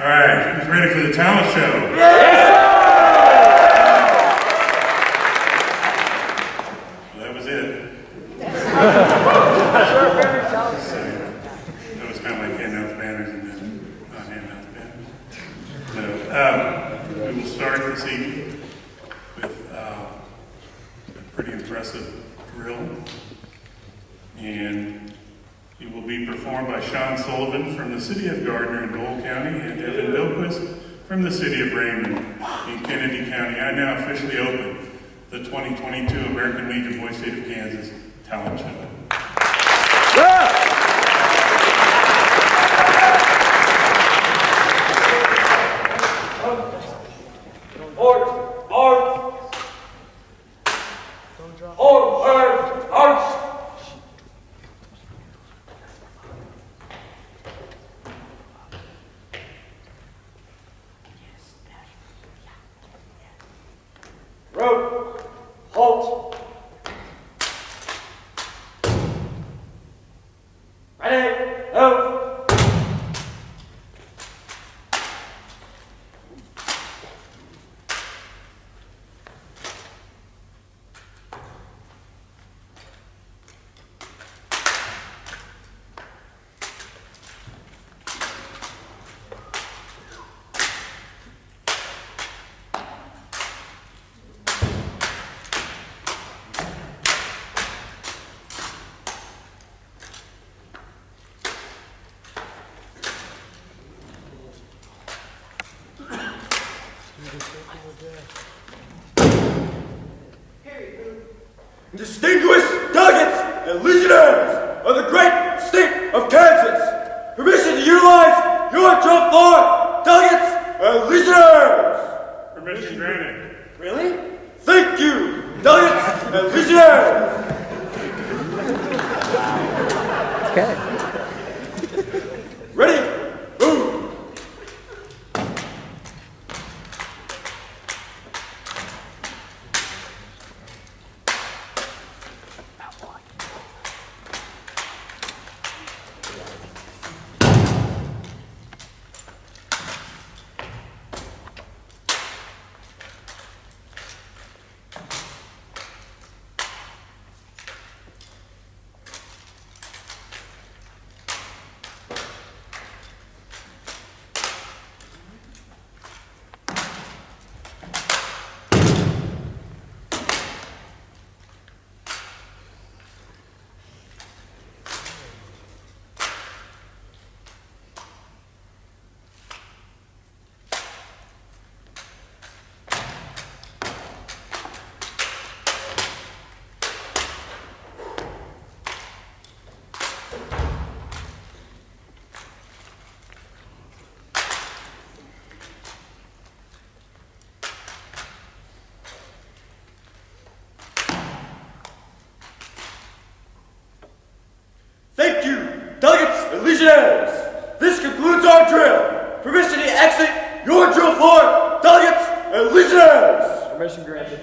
All right, who's ready for the talent show? Yes, Well, that was it. That was kind of like handing out the banners and then not handing out the banners. No, we will start this evening with a pretty impressive drill. And it will be performed by Sean Sullivan from the city of Gardner in Dole County and Evan Milquist from the city of Raymond in Kennedy County. I now officially open the 2022 American Legion Voice State of Kansas Talent Show. Distinguished delegates and legionnaires of the great state of Kansas, permission to utilize your drum floor, delegates and legionnaires. Permission granted. Really? Thank you, delegates and legionnaires. Okay. Ready? Move. Thank you, delegates and legionnaires. This concludes our drill. Permission to exit your drill floor, delegates and legionnaires. Permission granted.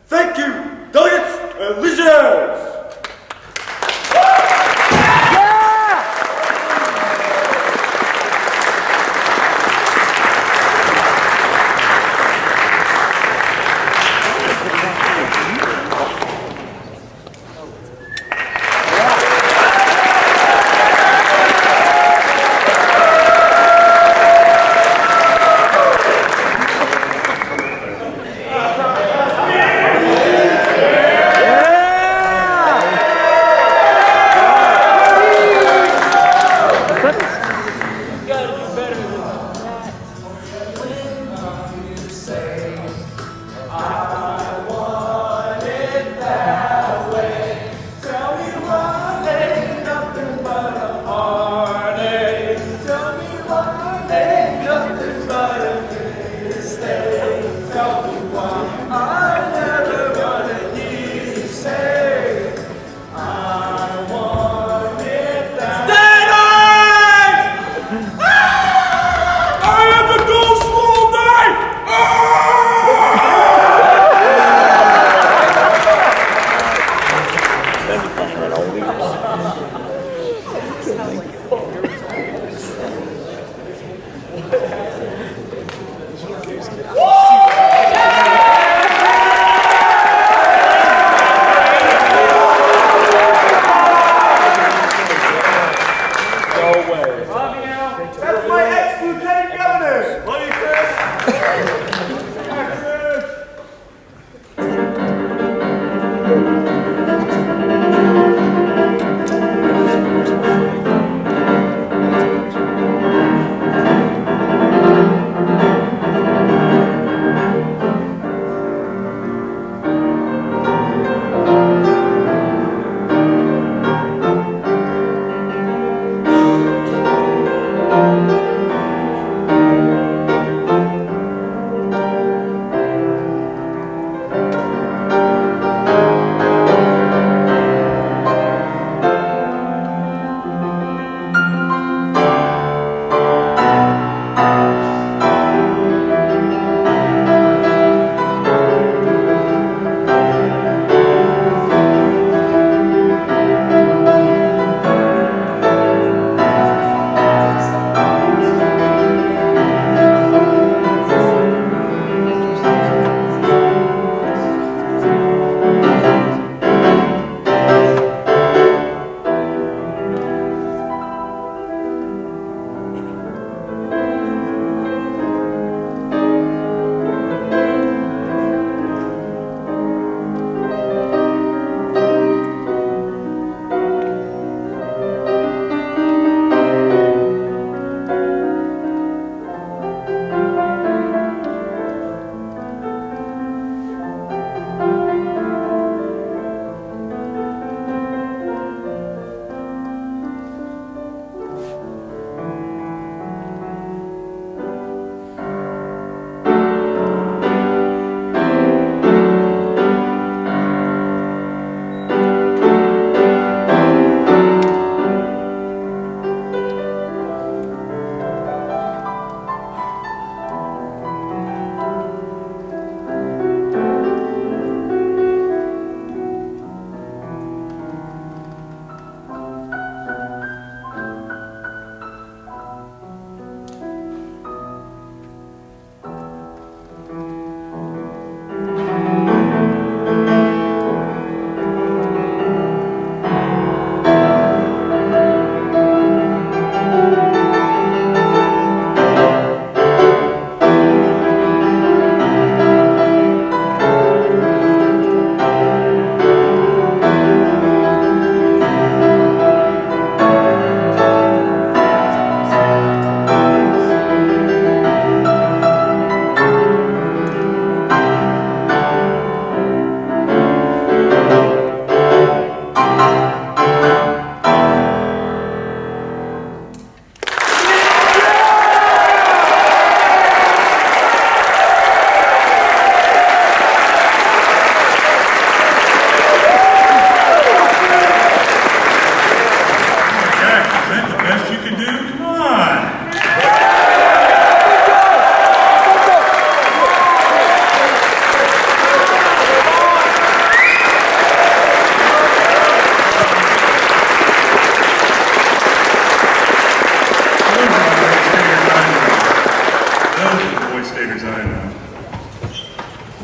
Thank you, delegates and legionnaires.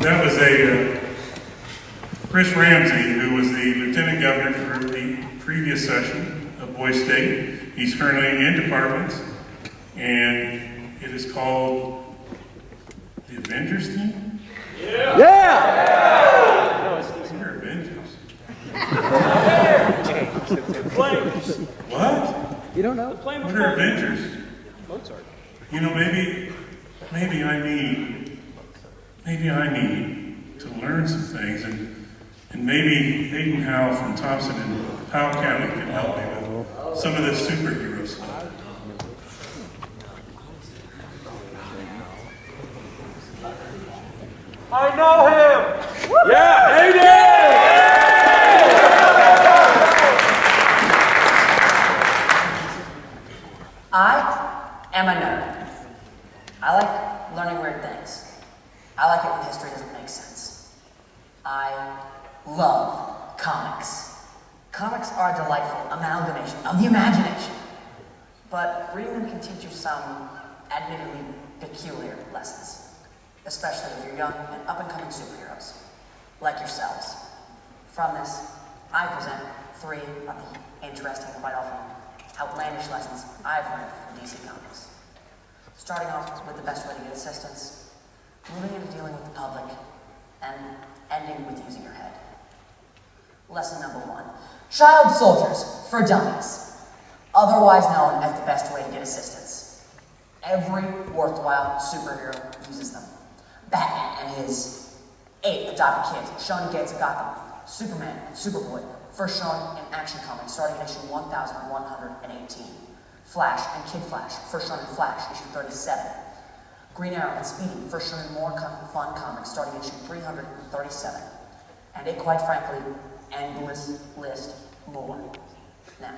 That was Chris Ramsey, who was the Lieutenant Governor for the previous session of Boise State. He's currently in departments, and it is called the Avengers theme? Yeah! What are Avengers? Flames. What? You don't know? What are Avengers? Mozart. You know, maybe I need to learn some things, and maybe Hayden Howell from Thompson and Powell County can help me with some of this superhero stuff. I know him! Yeah, I am a nerd. I like learning weird things. I like it when history doesn't make sense. I love comics. Comics are a delightful amalgamation of the imagination. But reading them can teach you some admittedly peculiar lessons, especially if you're young and up-and-coming superheroes, like yourselves. From this, I present 3 of the interesting, quite often outlandish lessons I've learned from DC Comics. Starting off with the best way to get assistance, moving into dealing with the public, and ending with using your head. Lesson number 1. Child soldiers for dummies, otherwise known as the best way to get assistance. Every worthwhile superhero uses them. Batman and his 8 adopted kids, shown in Gates of Gotham. Superman and Superboy, first shown in Action Comics, starting in issue 1118. Flash and Kid Flash, first shown in Flash, issue 37. Green Arrow and Speedy, first shown in More Fun Comics, starting in issue 337. And a, quite frankly, endless list more. Now,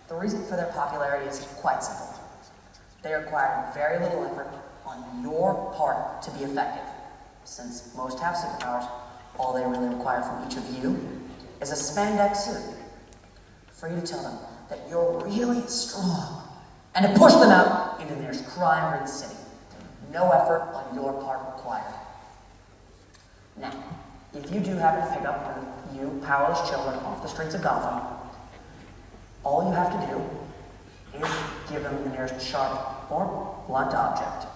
the reason for their popularity is quite simple. They require very little effort on your part to be effective. Since most have superpowers, all they really require from each of you is a spandex suit for you to tell them that you're really strong and to push them out into the nearest crime-ridden city. No effort on your part required. Now, if you do happen to pick up one of you powerless children off the streets of Gotham, all you have to do is give them the nearest sharp or blunt object.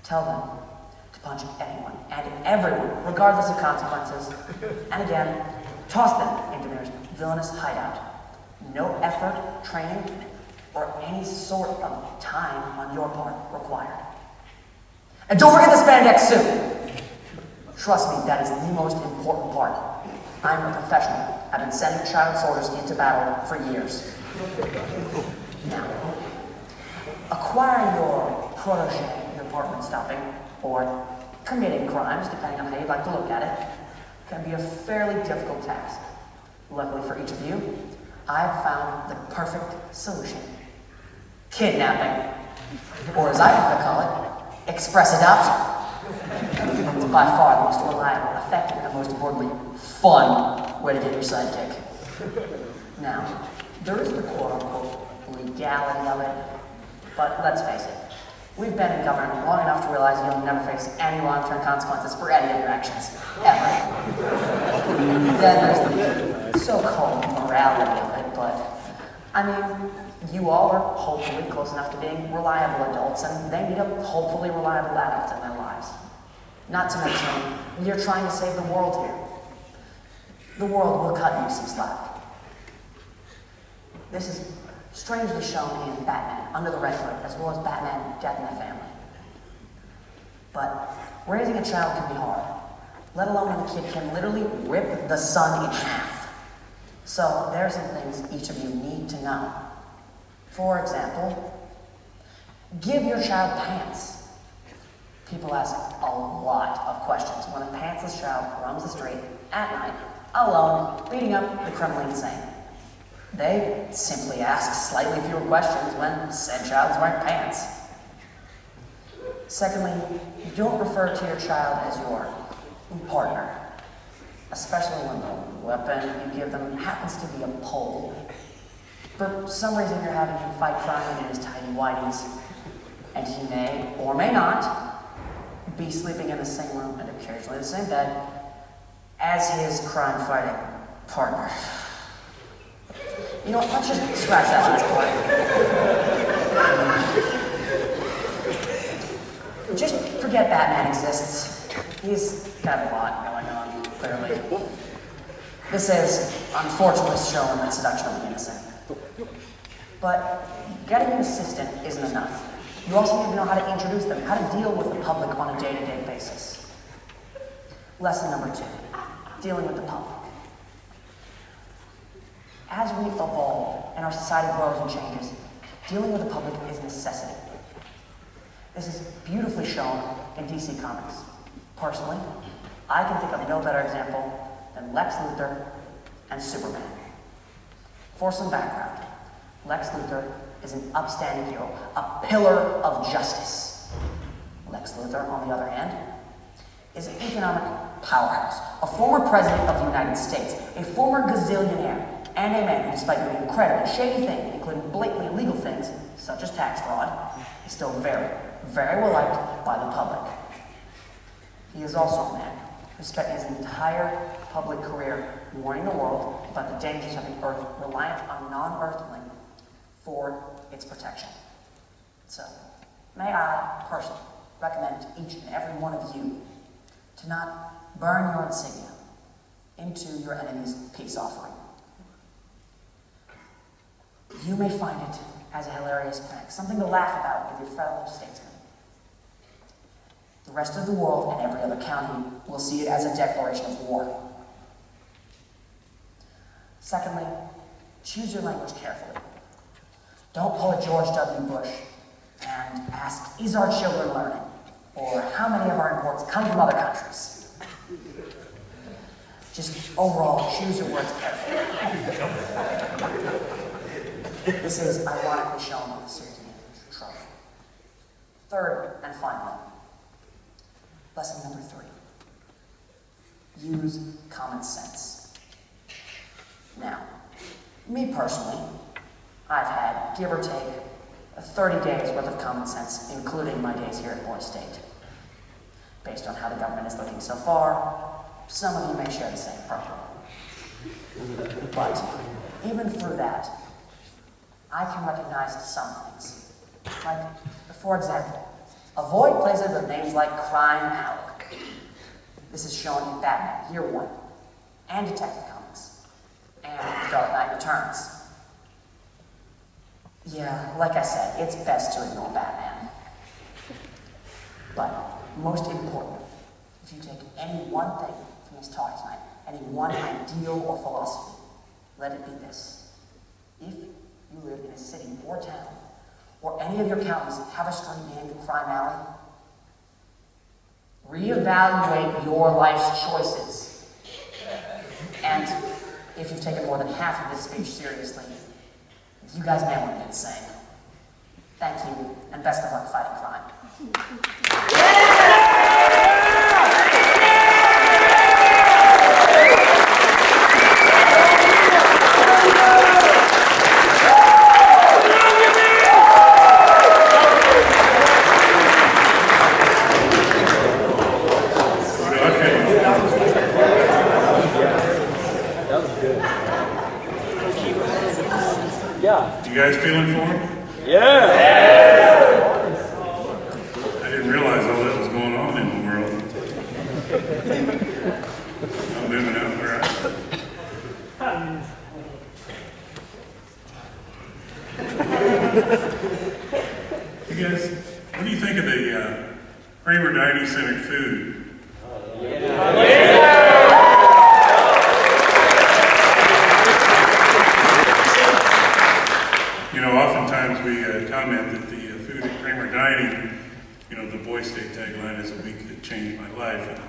Tell them to punch anyone and everyone, regardless of consequences, and again, toss them into their villainous hideout. No effort, training, or any sort of time on your part required. And don't forget the spandex suit! Trust me, that is the most important part. I'm a professional. I've been sending child soldiers into battle for years. Now, acquiring your protege in apartment stopping, or committing crimes, depending on how you'd like to look at it, can be a fairly difficult task. Luckily for each of you, I've found the perfect solution. Kidnapping, or as I prefer to call it, express adoption. It's by far the most reliable, effective, and most importantly, fun way to get your sidekick. Now, there is the quote-unquote legality of it, but let's face it, we've been in government long enough to realize you'll never face any long-term consequences for any of your actions, ever. Then there's the so-called morality of it, but, I mean, you all are hopefully close enough to being reliable adults, and they need a hopefully reliable adult in their lives. Not to mention, you're trying to save the world here. The world will cut you some slack. This is strangely shown in Batman, Under the Red Hood, as well as Batman, Death in the Family. But raising a child can be hard, let alone when the kid can literally rip the sun in half. So there are some things each of you need to know. For example, give your child pants. People ask a lot of questions when a pantsless child roams the street at night, alone, beating up the criminally insane. They simply ask slightly fewer questions when said child is wearing pants. Secondly, don't refer to your child as your partner, especially when the weapon you give them happens to be a pole. For some reason you're having him fight crime in his tidy whities, and he may or may not be sleeping in the same room and occasionally the same bed as his crime-fighting partner. You know what, let's just scratch that last part. Just forget Batman exists. He's got a lot going on, clearly. This is, unfortunately, showing the seduction of the innocent. But getting an assistant isn't enough. You also need to know how to introduce them, how to deal with the public on a day-to-day basis. Lesson number 2, dealing with the public. As we evolve and our society grows and changes, dealing with the public is a necessity. This is beautifully shown in DC Comics. Personally, I can think of no better example than Lex Luthor and Superman. For some background, Lex Luthor is an upstanding hero, a pillar of justice. Lex Luthor, on the other hand, is an economic powerhouse, a former president of the United States, a former gazillionaire, and a man who, despite doing incredibly shady things, including blatantly illegal things, such as tax fraud, is still very, very well liked by the public. He is also a man who spent his entire public career warning the world about the dangers of an Earth reliant on non-Earthling for its protection. So, may I personally recommend to each and every one of you to not burn your insignia into your enemy's peace offering. You may find it as a hilarious prank, something to laugh about with your fellow statesmen. The rest of the world and every other county will see it as a declaration of war. Secondly, choose your language carefully. Don't pull a George W. Bush and ask, is our children learning? Or how many of our imports come from other countries? Just overall, choose your words carefully. This is ironically shown in the series of Trouble. Third and finally, lesson number 3. Use common sense. Now, me personally, I've had, give or take, 30 days worth of common sense, including my days here at Boy State. Based on how the government is looking so far, some of you may share the same problem. But even through that, I can recognize some things. Like, for example, avoid places with names like Crime Alley. This is shown in Batman Year One, and Detective Comics, and The Dark Knight Returns. Yeah, like I said, it's best to ignore Batman. But most important, if you take any one thing from this talk tonight, any one ideal or philosophy, let it be this. If you live in a city or town, or any of your counties have a street named Crime Alley, reevaluate your life's choices. And if you've taken more than half of this speech seriously, you guys may want to do the same. Thank you, and best of luck fighting crime. Yeah. You guys feeling for him? Yeah. I didn't realize all that was going on in the world. I'm moving out where You guys, what do you think of the Kramer Dining Center food? You know, oftentimes we comment that the food at Kramer Dining, you know, the Boy State tagline is a week that changed my life, and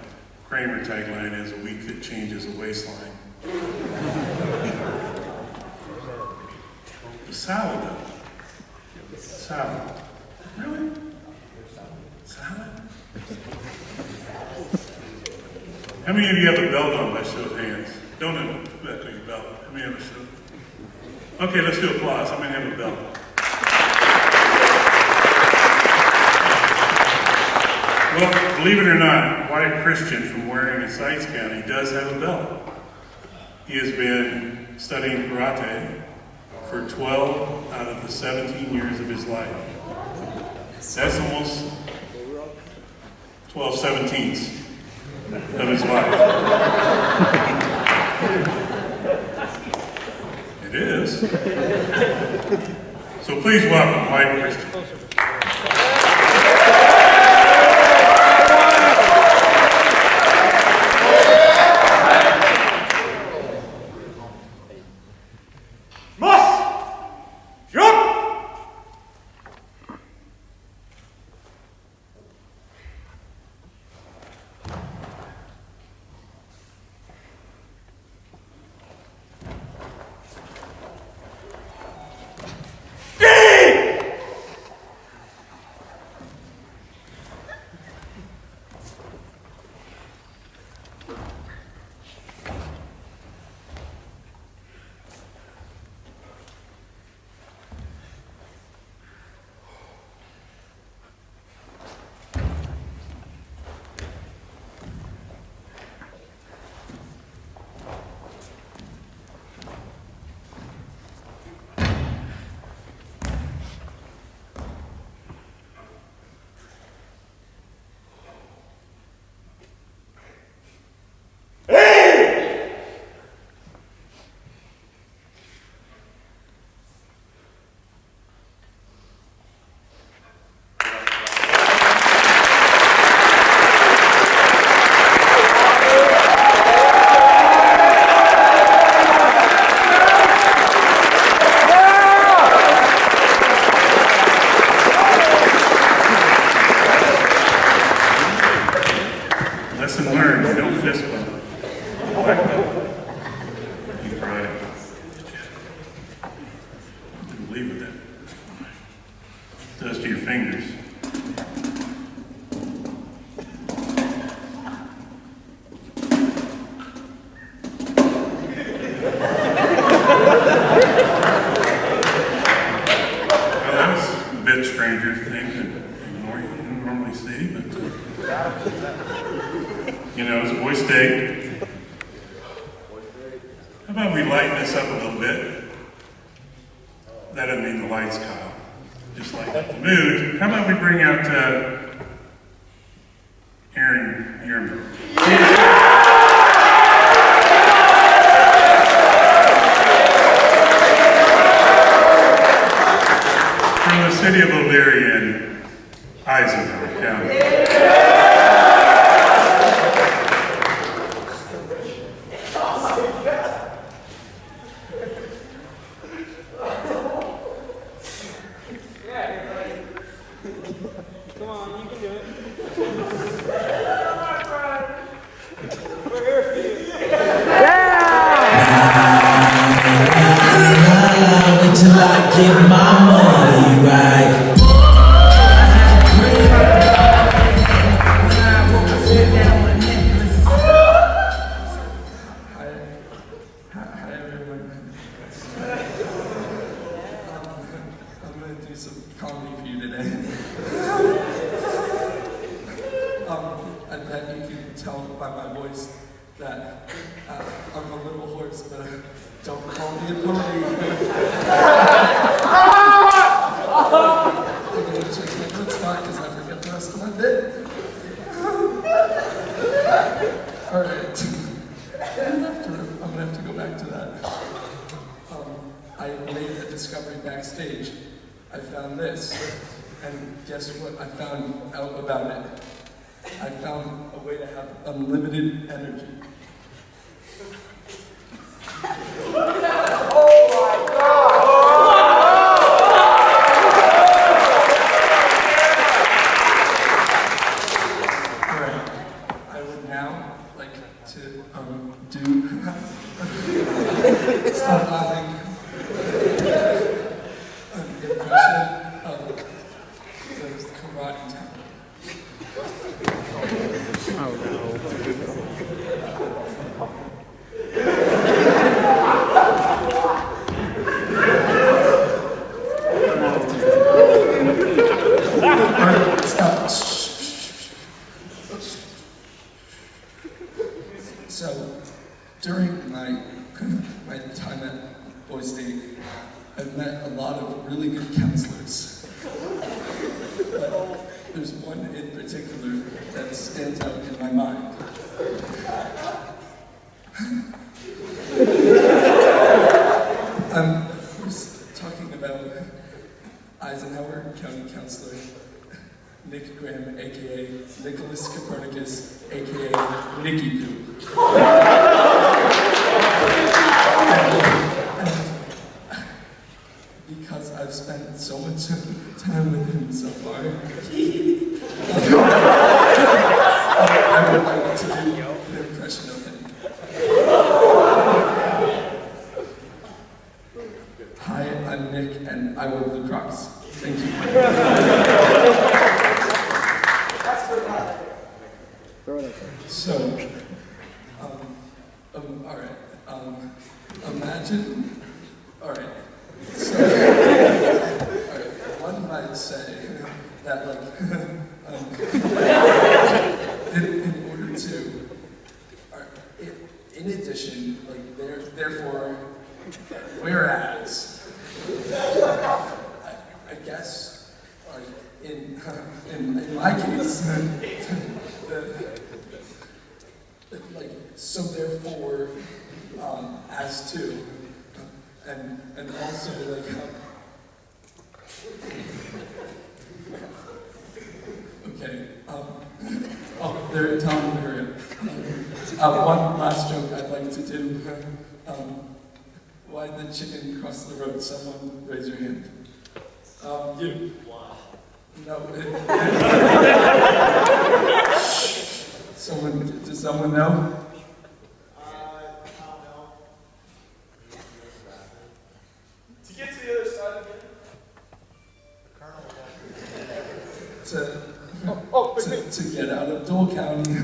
Kramer tagline is a week that changes a waistline. The salad, though. Salad. Really? Salad? How many of you have a belt on by show of hands? Don't have that big belt. How many have a show? Okay, let's do applause. How many have a belt? Well, believe it or not, Wyatt Christian from Waring in Sites County does have a belt. He has been studying karate for 12 out of the 17 years of his life. That's almost 12/17ths of his life. It is. So please welcome Wyatt Christian. Lesson learned, don't fist bump. He's right. Didn't believe with that. Does to your fingers. Well, that was a bit stranger thing to ignore you wouldn't normally see, but you know, it's Boy State. How about we lighten this up a little bit? That doesn't mean the lights, Kyle. Just lighten up the mood. How about we bring out Aaron Yearman? From the city of Elyria in Eisenhower County. Come on, you can do it. Till I get my money right. Hi everyone. I'm going to do some comedy for you today. I bet you can tell by my voice that I'm a little hoarse, but don't call me a pony. I'm going to check my good spot because I forget the rest of my bit. Alright. I'm going to have to go back to that. I made a discovery backstage. I found this, and guess what I found out about it? I found a way to have unlimited energy. Alright, I would now like to do stop laughing. An impression of the karate town. Alright, stop. So, during my time at Boys State, I've met a lot of really good counselors. But there's one in particular that stands out in my mind. I'm of course talking about Eisenhower County Counselor Nick Graham, aka Nicholas Copernicus, aka Nicky Poo. Because I've spent so much time with him so far, I would like to do an impression of him. Hi, I'm Nick, and I wear blue Crocs. Thank you. So, all right. Imagine. All right. So, all right. One might say that, like, in order to, in addition, like, therefore, whereas, I guess, in my case, like, so therefore, as to, and also, like, okay, there, Tom, there, one last joke I'd like to do. Why did the chicken cross the road? Someone raise your hand. You. Wow. No. Does someone know? To get to the other side again. To get out of Dole County.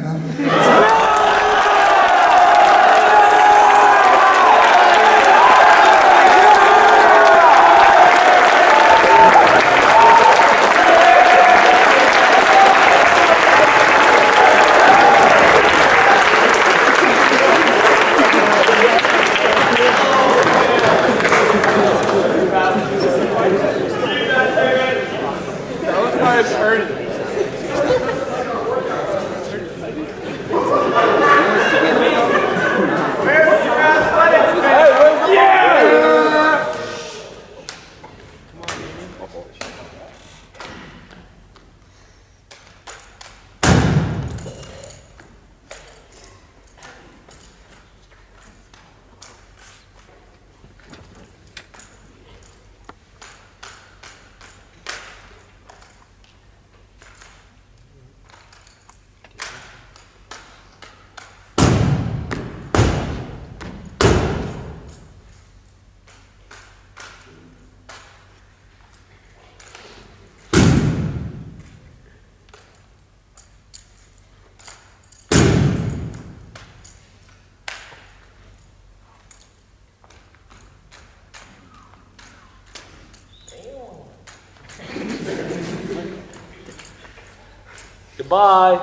Goodbye.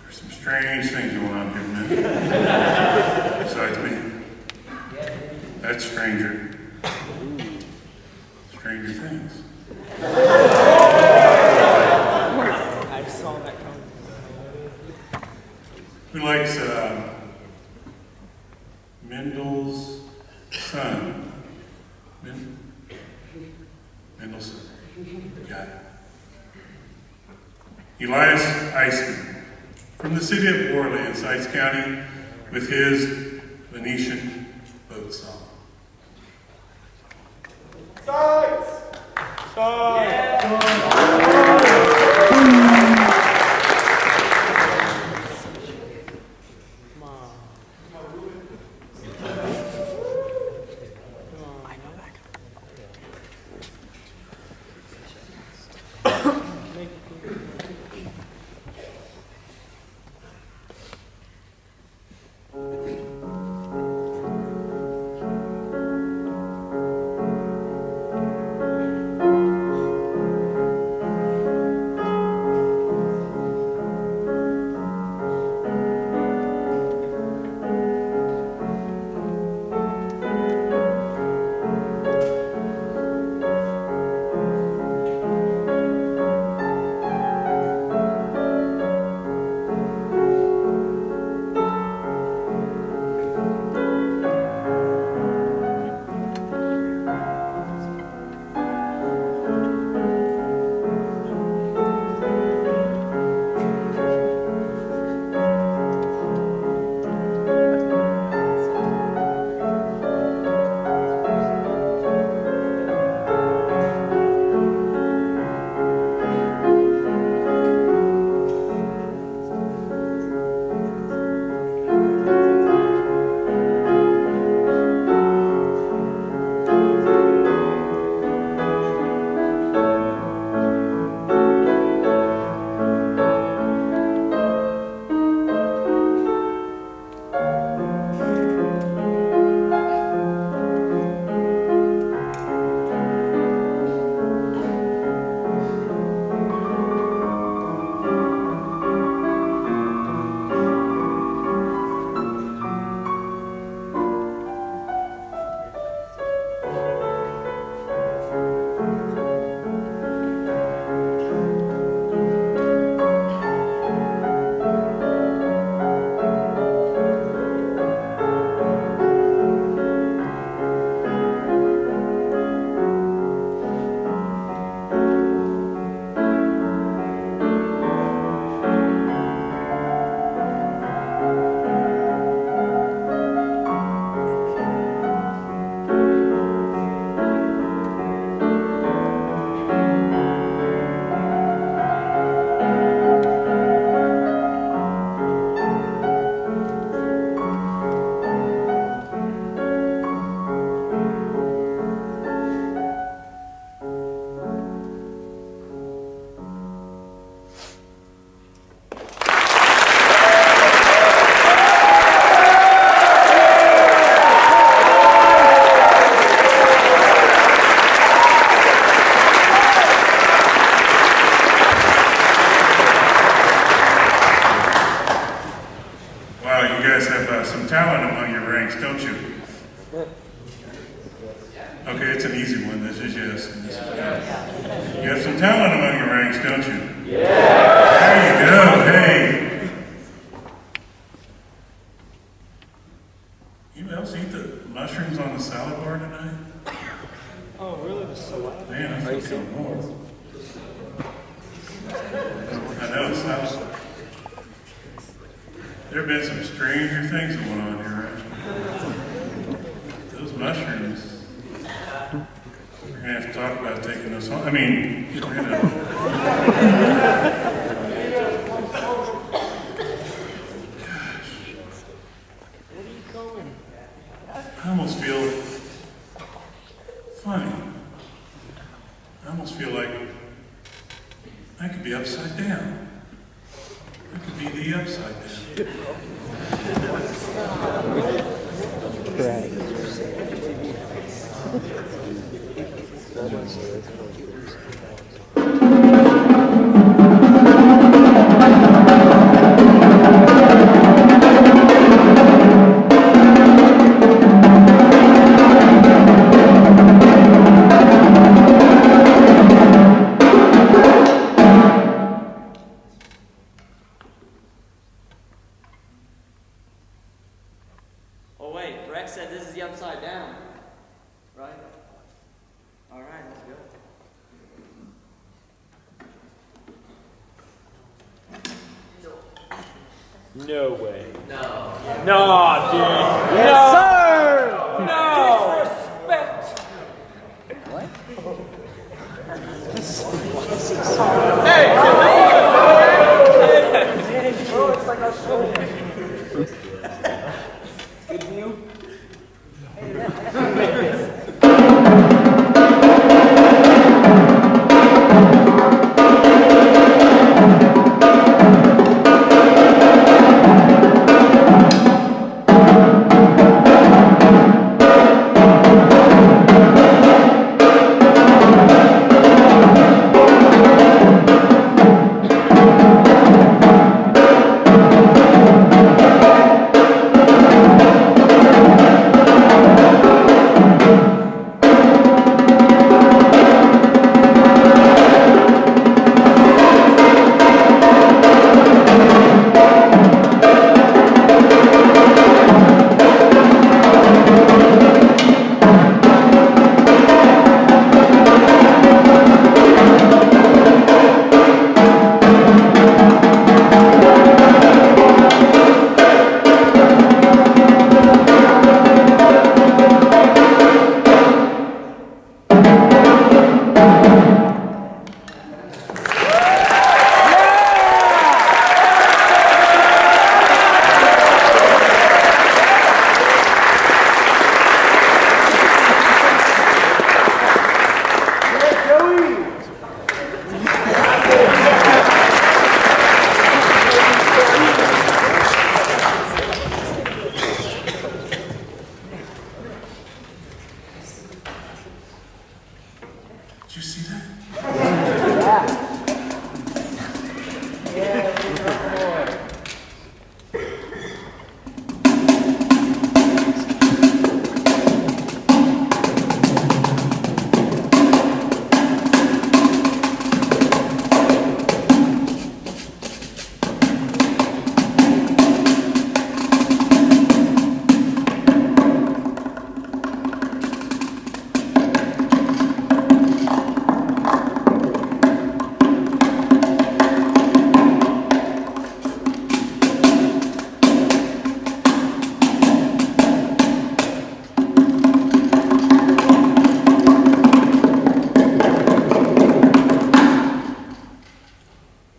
There's some strange things going on here, man. Besides me. That's stranger. Stranger things. I saw that coming. Who likes Mendel's son? Mendelssohn. Got it. Elias Eisman, from the city of New Orleans, Ice County, with his Venetian boat song. Sides! Yeah. talent among your ranks, don't you? Okay, it's an easy one. This is yes. And this is no. You have some talent among your ranks, don't you? Yeah. There you go. Hey. You else eat the mushrooms on the salad bar tonight? Oh, really? The salad? Man, I feel so more. I know it's not. There have been some stranger things going on here, right? Those mushrooms. We're gonna have to talk about taking those home. I mean, we're gonna. I almost feel funny. I almost feel like I could be upside down. I could be the upside down. Oh wait, Rex said this is the upside down, right? All right, let's go. No way. No. No, dude. Yes, sir. No. Disrespect. What? Hey. Oh, it's like a show. Good view.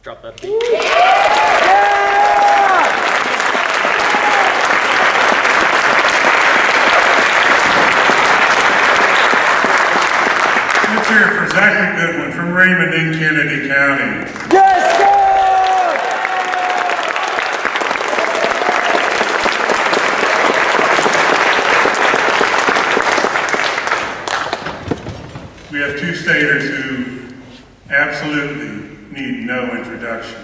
Drop that beat. Let's hear it for Zachary Goodwin from Raymond in Kennedy County. Yes, sir! We have two staters who absolutely need no introduction.